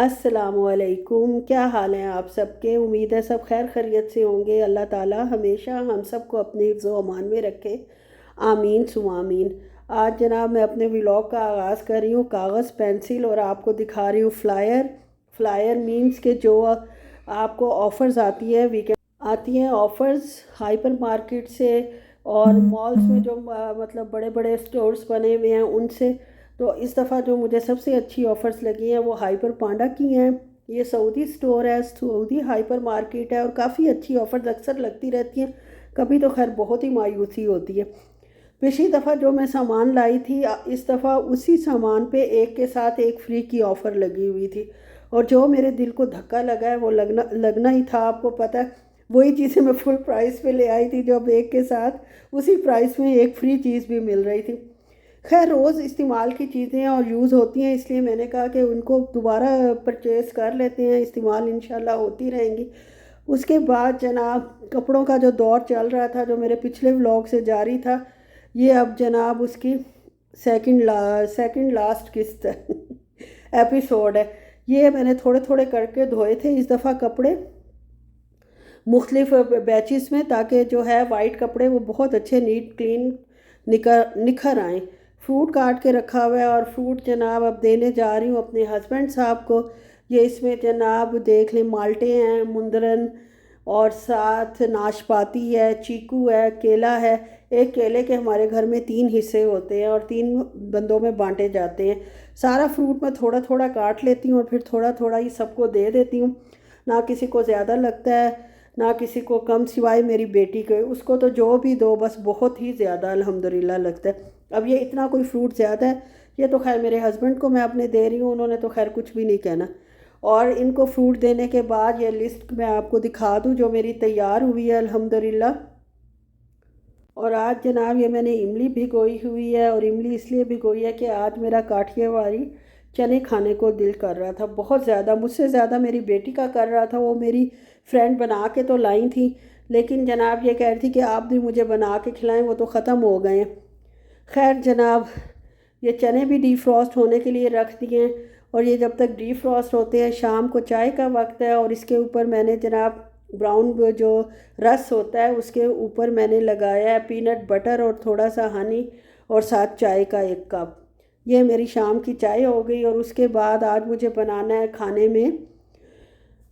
अस्सलामुअलैकुम। क्या हाल हैं आप सबके? उम्मीद है सब खैर खैरियत से होंगे। अल्लाह ताला हमेशा हम सबको अपने हिफ्ज़ व अमान में रखे, आमीन सुमा आमीन। आज जनाब मैं अपने व्लॉग का आगाज़ कर रही हूँ कागज़ पेंसिल और आपको दिखा रही हूँ फ्लायर। फ्लायर मीन्स के जो आपको ऑफ़र्स आती है, वीकेंड आती हैं ऑफ़र्स हाइपर मार्केट से और मॉल्स में जो मतलब बड़े बड़े स्टोर्स बने हुए हैं उनसे। तो इस दफ़ा जो मुझे सबसे अच्छी ऑफ़र्स लगी हैं वो हाइपर पांडा की हैं। ये सऊदी स्टोर है, सऊदी हाइपर मार्केट है और काफ़ी अच्छी ऑफ़र्स अक्सर लगती रहती हैं। कभी तो खैर बहुत ही मायूसी होती है। पिछली दफ़ा जो मैं सामान लाई थी इस दफ़ा उसी सामान पे एक के साथ एक फ्री की ऑफ़र लगी हुई थी। और जो मेरे दिल को धक्का लगा है वो लगना लगना ही था। आपको पता है वही चीज़ें मैं फुल प्राइस पे ले आई थी, जो अब एक के साथ उसी प्राइस में एक फ्री चीज़ भी मिल रही थी। खैर रोज़ इस्तेमाल की चीज़ें और यूज़ होती हैं, इसलिए मैंने कहा कि उनको दोबारा परचेज़ कर लेते हैं, इस्तेमाल इंशाल्लाह होती रहेंगी। उसके बाद जनाब कपड़ों का जो दौर चल रहा था, जो मेरे पिछले व्लॉग से जारी था, ये अब जनाब उसकी सेकंड लास्ट किस्त है एपिसोड है। ये मैंने थोड़े थोड़े करके धोए थे इस दफ़ा कपड़े मुख्तलिफ बैचेस में, ताकि जो है वाइट कपड़े वो बहुत अच्छे नीट क्लीन निखर आएँ। फ्रूट काट के रखा हुआ है और फ्रूट जनाब अब देने जा रही हूँ अपने हस्बैंड साहब को। ये इसमें जनाब देख लें, माल्टे हैं, मुंदरन और साथ नाशपाती है, चीकू है, केला है। एक केले के हमारे घर में 3 हिस्से होते हैं और 3 बंदों में बांटे जाते हैं। सारा फ्रूट मैं थोड़ा थोड़ा काट लेती हूँ और फिर थोड़ा थोड़ा ही सबको दे देती हूँ। ना किसी को ज़्यादा लगता है ना किसी को कम, सिवाय मेरी बेटी के। उसको तो जो भी दो बस बहुत ही ज़्यादा अल्हम्दुलिल्लाह लगता है। अब ये इतना कोई फ्रूट ज़्यादा है, ये तो खैर मेरे हस्बैंड को मैं अपने दे रही हूँ, उन्होंने तो खैर कुछ भी नहीं कहना। और इनको फ्रूट देने के बाद ये लिस्ट मैं आपको दिखा दूँ जो मेरी तैयार हुई है अल्हम्दुलिल्लाह। और आज जनाब ये मैंने इमली भिगोई हुई है, और इमली इसलिए भिगोई है कि आज मेरा काठियावाड़ी चने खाने को दिल कर रहा था बहुत ज़्यादा। मुझसे ज़्यादा मेरी बेटी का कर रहा था। वो मेरी फ्रेंड बना के तो लाई थी, लेकिन जनाब ये कह रही थी कि आप भी मुझे बना के खिलाएं, वो तो ख़त्म हो गए हैं। खैर जनाब ये चने भी डीफ्रॉस्ट होने के लिए रख दिए हैं, और ये जब तक डीफ्रॉस्ट होते हैं शाम को चाय का वक्त है। और इसके ऊपर मैंने जनाब ब्राउन जो रस होता है उसके ऊपर मैंने लगाया है पीनट बटर और थोड़ा सा हनी, और साथ चाय का 1 कप। ये मेरी शाम की चाय हो गई। और उसके बाद आज मुझे बनाना है खाने में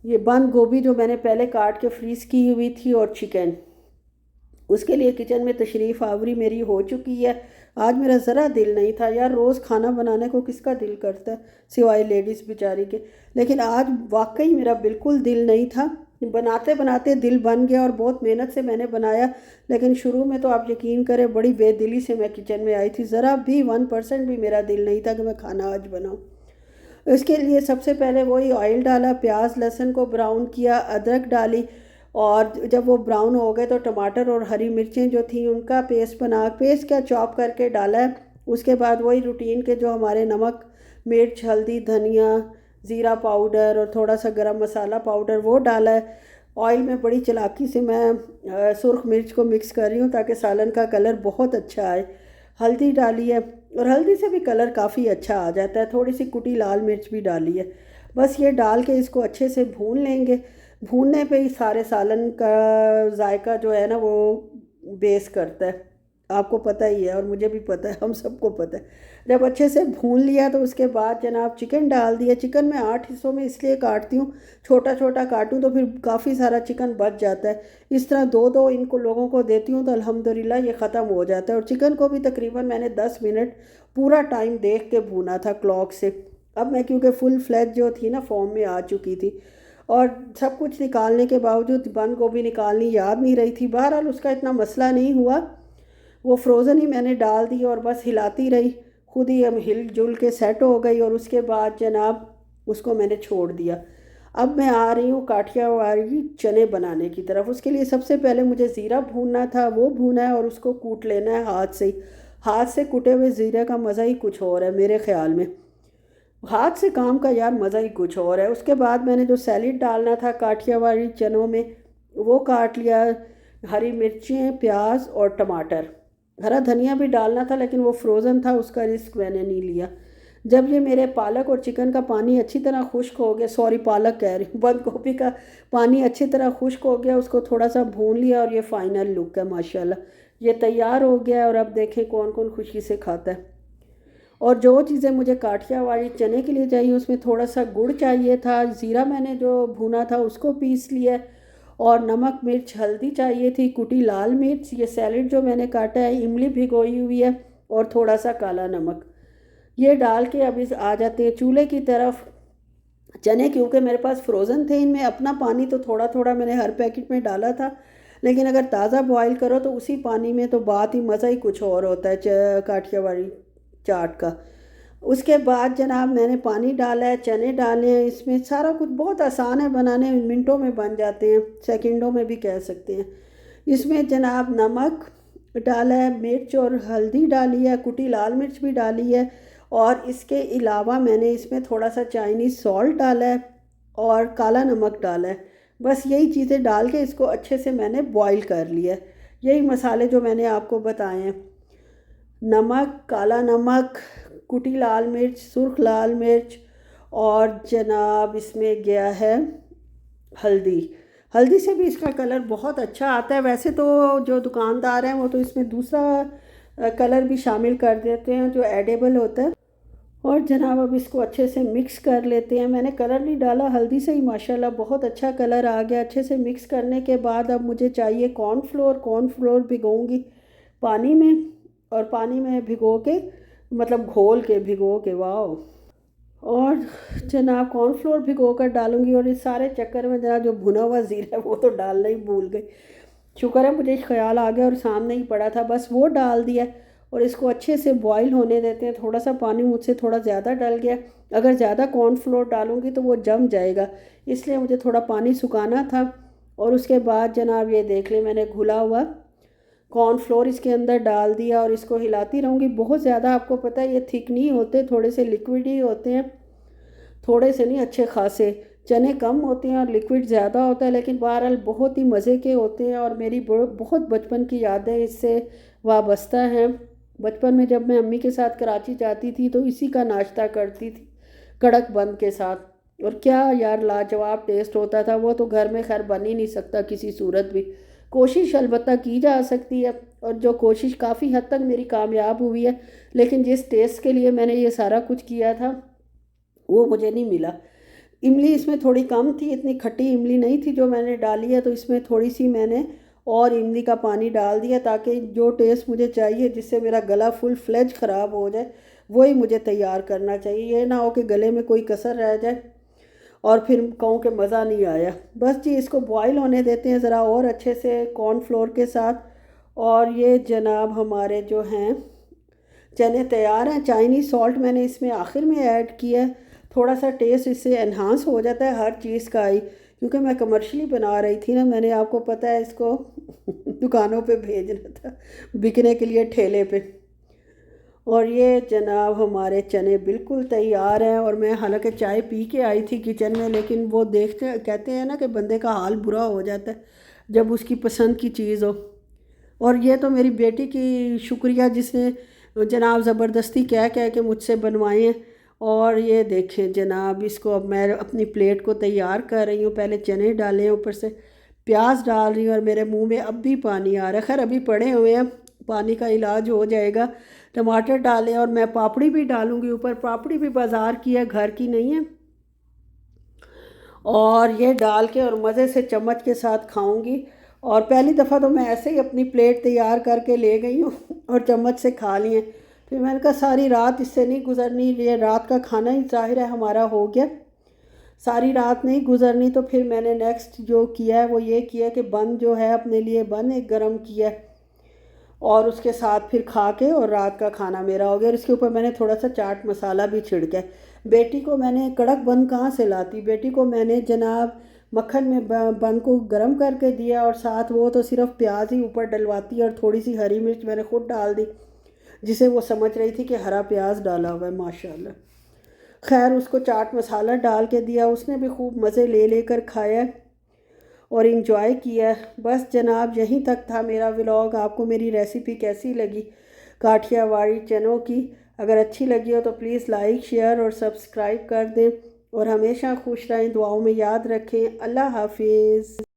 ये बंद गोभी जो मैंने पहले काट के फ्रीज़ की हुई थी, और चिकन। उसके लिए किचन में तशरीफ़ आवरी मेरी हो चुकी है। आज मेरा ज़रा दिल नहीं था यार, रोज़ खाना बनाने को किसका दिल करता है सिवाय लेडीज़ बेचारी के। लेकिन आज वाकई मेरा बिल्कुल दिल नहीं था। बनाते बनाते दिल बन गया और बहुत मेहनत से मैंने बनाया। लेकिन शुरू में तो आप यकीन करें बड़ी बेदिली से मैं किचन में आई थी, ज़रा भी 1% भी मेरा दिल नहीं था कि मैं खाना आज बनाऊँ। इसके लिए सबसे पहले वही ऑयल डाला, प्याज लहसुन को ब्राउन किया, अदरक डाली, और जब वो ब्राउन हो गए तो टमाटर और हरी मिर्चें जो थी उनका पेस्ट क्या चॉप करके डाला है। उसके बाद वही रूटीन के जो हमारे नमक, मिर्च, हल्दी, धनिया, ज़ीरा पाउडर और थोड़ा सा गरम मसाला पाउडर वो डाला है। ऑयल में बड़ी चालाकी से मैं सुर्ख मिर्च को मिक्स कर रही हूँ ताकि सालन का कलर बहुत अच्छा आए। हल्दी डाली है, और हल्दी से भी कलर काफ़ी अच्छा आ जाता है। थोड़ी सी कुटी लाल मिर्च भी डाली है। बस ये डाल के इसको अच्छे से भून लेंगे। भूनने पे ही सारे सालन का जायका जो है ना वो बेस करता है। आपको पता ही है और मुझे भी पता है, हम सबको पता है। जब अच्छे से भून लिया तो उसके बाद जनाब चिकन डाल दिया। चिकन मैं 8 हिस्सों में इसलिए काटती हूँ, छोटा छोटा काटूँ तो फिर काफ़ी सारा चिकन बच जाता है। इस तरह दो दो इनको लोगों को देती हूँ तो अल्हम्दुलिल्लाह ये ख़त्म हो जाता है। और चिकन को भी तकरीबन मैंने 10 मिनट पूरा टाइम देख के भूना था क्लॉक से। अब मैं क्योंकि फुल फ्लैज जो थी ना फॉर्म में आ चुकी थी, और सब कुछ निकालने के बावजूद बंद गोभी निकालनी याद नहीं रही थी। बहरहाल उसका इतना मसला नहीं हुआ, वो फ्रोज़न ही मैंने डाल दी और बस हिलाती रही, खुद ही हम हिल जुल के सेट हो गई। और उसके बाद जनाब उसको मैंने छोड़ दिया। अब मैं आ रही हूँ काठियावाड़ी चने बनाने की तरफ। उसके लिए सबसे पहले मुझे ज़ीरा भूनना था, वो भूना है और उसको कूट लेना है हाथ से ही। हाथ से कुटे हुए ज़ीरे का मज़ा ही कुछ और है मेरे ख़्याल में। हाथ से काम का यार मज़ा ही कुछ और है। उसके बाद मैंने जो सैलेड डालना था काठियावाड़ी चनों में वो काट लिया। हरी मिर्चें, प्याज और टमाटर, हरा धनिया भी डालना था लेकिन वो फ्रोज़न था, उसका रिस्क मैंने नहीं लिया। जब ये मेरे पालक और चिकन का पानी अच्छी तरह खुश्क हो गया, सॉरी पालक कह रही हूँ, बंद गोभी का पानी अच्छी तरह खुश्क हो गया, उसको थोड़ा सा भून लिया और ये फाइनल लुक है माशाल्लाह। ये तैयार हो गया और अब देखें कौन कौन खुशी से खाता है। और जो चीज़ें मुझे काठियावाड़ी चने के लिए चाहिए, उसमें थोड़ा सा गुड़ चाहिए था, ज़ीरा मैंने जो भुना था उसको पीस लिया, और नमक मिर्च हल्दी चाहिए थी, कुटी लाल मिर्च, ये सैलेड जो मैंने काटा है, इमली भिगोई हुई है, और थोड़ा सा काला नमक। ये डाल के अब इस आ जाते हैं चूल्हे की तरफ। चने क्योंकि मेरे पास फ्रोज़न थे, इनमें अपना पानी तो थोड़ा थोड़ा मैंने हर पैकेट में डाला था, लेकिन अगर ताज़ा बॉईल करो तो उसी पानी में तो बात ही मज़ा ही कुछ और होता है काठियावाड़ी चाट का। उसके बाद जनाब मैंने पानी डाला है, चने डाले हैं, इसमें सारा कुछ बहुत आसान है बनाने, मिनटों में बन जाते हैं, सेकंडों में भी कह सकते हैं। इसमें जनाब नमक डाला है, मिर्च और हल्दी डाली है, कुटी लाल मिर्च भी डाली है, और इसके अलावा मैंने इसमें थोड़ा सा चाइनीज़ सॉल्ट डाला है और काला नमक डाला है। बस यही चीज़ें डाल के इसको अच्छे से मैंने बॉईल कर लिया है। यही मसाले जो मैंने आपको बताए हैं, नमक, काला नमक, कुटी लाल मिर्च, सुर्ख लाल मिर्च, और जनाब इसमें गया है हल्दी। हल्दी से भी इसका कलर बहुत अच्छा आता है। वैसे तो जो दुकानदार हैं वो तो इसमें दूसरा कलर भी शामिल कर देते हैं जो एडेबल होता है। और जनाब अब इसको अच्छे से मिक्स कर लेते हैं। मैंने कलर नहीं डाला, हल्दी से ही माशाल्लाह बहुत अच्छा कलर आ गया। अच्छे से मिक्स करने के बाद अब मुझे चाहिए कॉर्नफ्लोर। कॉर्नफ्लोर भिगोऊंगी पानी में, और पानी में भिगो के मतलब घोल के भिगो के, वाह। और जनाब कॉर्नफ्लोर भिगो कर डालूंगी, और इस सारे चक्कर में जरा जो भुना हुआ ज़ीरा है वो तो डालना ही भूल गई। शुक्र है मुझे ख्याल आ गया और सामने ही पड़ा था, बस वो डाल दिया। और इसको अच्छे से बॉईल होने देते हैं। थोड़ा सा पानी मुझसे थोड़ा ज़्यादा डल गया, अगर ज़्यादा कॉर्नफ्लोर डालूंगी तो वो जम जाएगा, इसलिए मुझे थोड़ा पानी सुखाना था। और उसके बाद जनाब ये देख लें मैंने घुला हुआ कॉर्नफ्लोर इसके अंदर डाल दिया, और इसको हिलाती रहूँगी। बहुत ज़्यादा आपको पता है ये थिक नहीं होते, थोड़े से लिक्विड ही होते हैं, थोड़े से नहीं अच्छे खासे। चने कम होते हैं और लिक्विड ज़्यादा होता है, लेकिन बहरहाल बहुत ही मज़े के होते हैं। और मेरी बहुत बचपन की यादें इससे वाबस्ता हैं। बचपन में जब मैं अम्मी के साथ कराची जाती थी तो इसी का नाश्ता करती थी, कड़क बंद के साथ। और क्या यार लाजवाब टेस्ट होता था वो, तो घर में खैर बन ही नहीं सकता किसी सूरत भी। कोशिश अलबत्ता की जा सकती है, और जो कोशिश काफ़ी हद तक मेरी कामयाब हुई है, लेकिन जिस टेस्ट के लिए मैंने ये सारा कुछ किया था वो मुझे नहीं मिला। इमली इसमें थोड़ी कम थी, इतनी खट्टी इमली नहीं थी जो मैंने डाली है, तो इसमें थोड़ी सी मैंने और इमली का पानी डाल दिया, ताकि जो टेस्ट मुझे चाहिए जिससे मेरा गला फुल फ्लेज ख़राब हो जाए वही मुझे तैयार करना चाहिए। ये ना हो कि गले में कोई कसर रह जाए और फिर कहूँ कि मज़ा नहीं आया। बस जी इसको बॉईल होने देते हैं ज़रा और अच्छे से कॉर्नफ्लोर के साथ। और ये जनाब हमारे जो हैं चने तैयार हैं। चाइनीज़ सॉल्ट मैंने इसमें आखिर में ऐड किया है, थोड़ा सा टेस्ट इससे एनहांस हो जाता है हर चीज़ का ही, क्योंकि मैं कमर्शियली बना रही थी ना, मैंने आपको पता है इसको दुकानों पे भेजना था बिकने के लिए ठेले पे। और ये जनाब हमारे चने बिल्कुल तैयार हैं। और मैं हालांकि चाय पी के आई थी किचन में, लेकिन वो देखते कहते हैं ना कि बंदे का हाल बुरा हो जाता है जब उसकी पसंद की चीज़ हो। और ये तो मेरी बेटी की शुक्रिया जिसने जनाब ज़बरदस्ती कह कह के मुझसे बनवाए हैं। और ये देखें जनाब, इसको अब मैं अपनी प्लेट को तैयार कर रही हूँ। पहले चने डाले हैं, ऊपर से प्याज डाल रही हूँ, और मेरे मुंह में अब भी पानी आ रहा है। खैर अभी पड़े हुए हैं, पानी का इलाज हो जाएगा। टमाटर डाले, और मैं पापड़ी भी डालूँगी ऊपर। पापड़ी भी बाज़ार की है, घर की नहीं है। और ये डाल के और मज़े से चम्मच के साथ खाऊंगी। और पहली दफ़ा तो मैं ऐसे ही अपनी प्लेट तैयार करके ले गई हूँ और चम्मच से खा लिए। फिर मैंने कहा सारी रात इससे नहीं गुजरनी, ये रात का खाना ही ज़ाहिर है हमारा हो गया, सारी रात नहीं गुजरनी। तो फिर मैंने नेक्स्ट जो किया है वो ये किया कि बन जो है अपने लिए बन एक गरम किया है, और उसके साथ फिर खा के और रात का खाना मेरा हो गया। और इसके ऊपर मैंने थोड़ा सा चाट मसाला भी छिड़का है। बेटी को मैंने कड़क बन कहाँ से लाती, बेटी को मैंने जनाब मक्खन में बन को गरम करके दिया, और साथ वो तो सिर्फ प्याज ही ऊपर डलवाती, और थोड़ी सी हरी मिर्च मैंने खुद डाल दी, जिसे वो समझ रही थी कि हरा प्याज डाला हुआ है माशाल्लाह। खैर उसको चाट मसाला डाल के दिया, उसने भी खूब मज़े ले लेकर खाया और इन्जॉय किया। बस जनाब यहीं तक था मेरा व्लॉग। आपको मेरी रेसिपी कैसी लगी काठियावाड़ी चनों की, अगर अच्छी लगी हो तो प्लीज़ लाइक शेयर और सब्सक्राइब कर दें और हमेशा खुश रहें, दुआओं में याद रखें। अल्लाह हाफिज़।